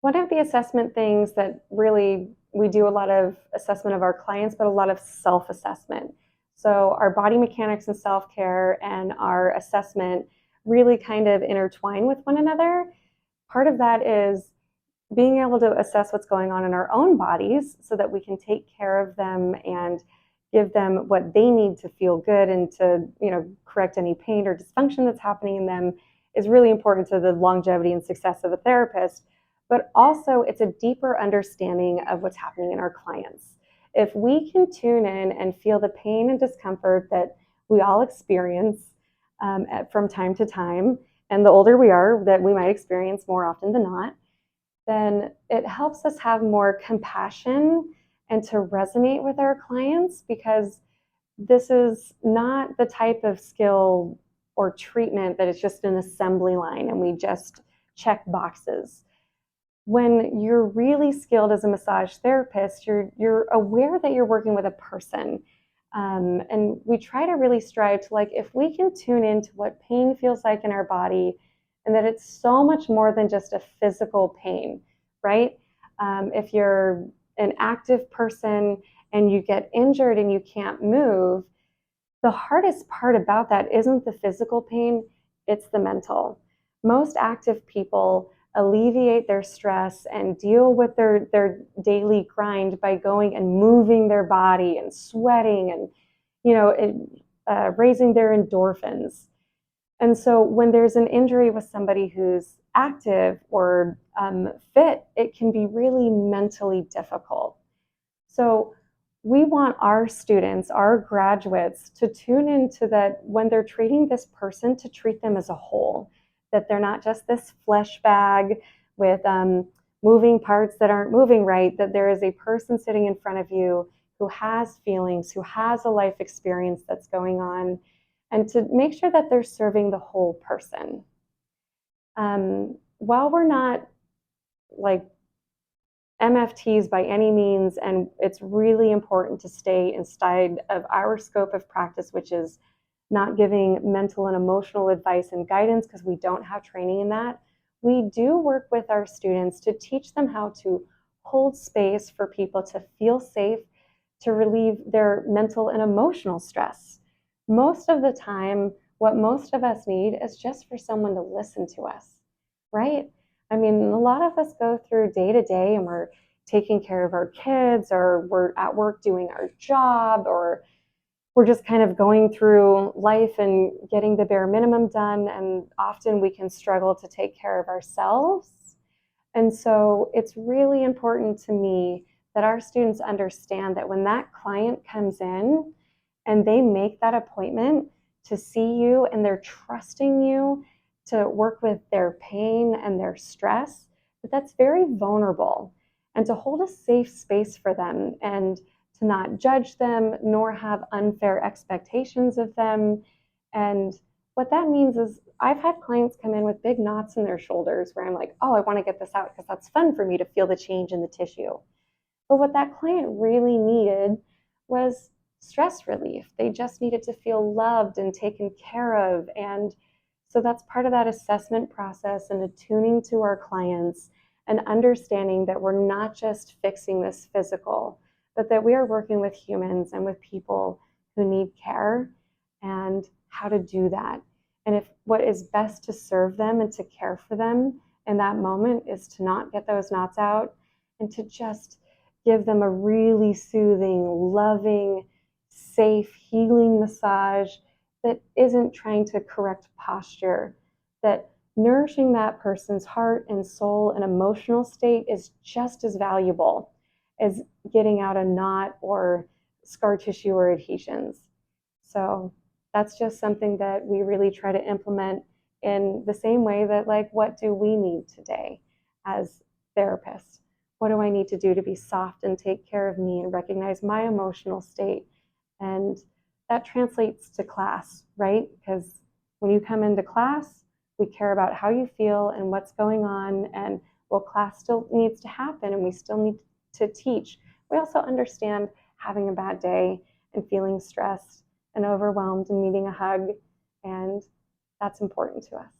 One of the assessment things that really we do a lot of assessment of our clients, but a lot of self-assessment. So our body mechanics and self-care and our assessment really kind of intertwine with one another. Part of that is being able to assess what's going on in our own bodies so that we can take care of them and give them what they need to feel good and to, correct any pain or dysfunction that's happening in them is really important to the longevity and success of a therapist. But also, it's a deeper understanding of what's happening in our clients. If we can tune in and feel the pain and discomfort that we all experience from time to time, and the older we are, that we might experience more often than not, then it helps us have more compassion and to resonate with our clients, because this is not the type of skill or treatment that is just an assembly line and we just check boxes. When you're really skilled as a massage therapist, you're aware that you're working with a person. And we try to really strive to, like, if we can tune into what pain feels like in our body, and that it's so much more than just a physical pain, right? If you're an active person and you get injured and you can't move, the hardest part about that isn't the physical pain, it's the mental. Most active people alleviate their stress and deal with their daily grind by going and moving their body and sweating and, raising their endorphins. And so when there's an injury with somebody who's active or fit, it can be really mentally difficult. So we want our students, our graduates, to tune into that when they're treating this person, to treat them as a whole, that they're not just this flesh bag with moving parts that aren't moving right, that there is a person sitting in front of you who has feelings, who has a life experience that's going on, and to make sure that they're serving the whole person. While we're not like MFTs by any means, and it's really important to stay inside of our scope of practice, which is not giving mental and emotional advice and guidance because we don't have training in that. We do work with our students to teach them how to hold space for people to feel safe, to relieve their mental and emotional stress. Most of the time, what most of us need is just for someone to listen to us, right? I mean, a lot of us go through day to day and we're taking care of our kids, or we're at work doing our job, or we're just kind of going through life and getting the bare minimum done. And often we can struggle to take care of ourselves. And so it's really important to me that our students understand that when that client comes in and they make that appointment to see you and they're trusting you to work with their pain and their stress, that's very vulnerable. And to hold a safe space for them and to not judge them nor have unfair expectations of them. And what that means is I've had clients come in with big knots in their shoulders where I'm like, oh, I want to get this out because that's fun for me to feel the change in the tissue. But what that client really needed was stress relief. They just needed to feel loved and taken care of. And so that's part of that assessment process and attuning to our clients and understanding that we're not just fixing this physical, but that we are working with humans and with people who need care, and how to do that. And if what is best to serve them and to care for them in that moment is to not get those knots out and to just give them a really soothing, loving, safe, healing massage that isn't trying to correct posture, that nourishing that person's heart and soul and emotional state is just as valuable as getting out a knot or scar tissue or adhesions. So that's just something that we really try to implement in the same way that, like, what do we need today as therapists? What do I need to do to be soft and take care of me and recognize my emotional state? And that translates to class, right? Because when you come into class, we care about how you feel and what's going on, and well, class still needs to happen and we still need to teach. We also understand having a bad day and feeling stressed and overwhelmed and needing a hug, and that's important to us.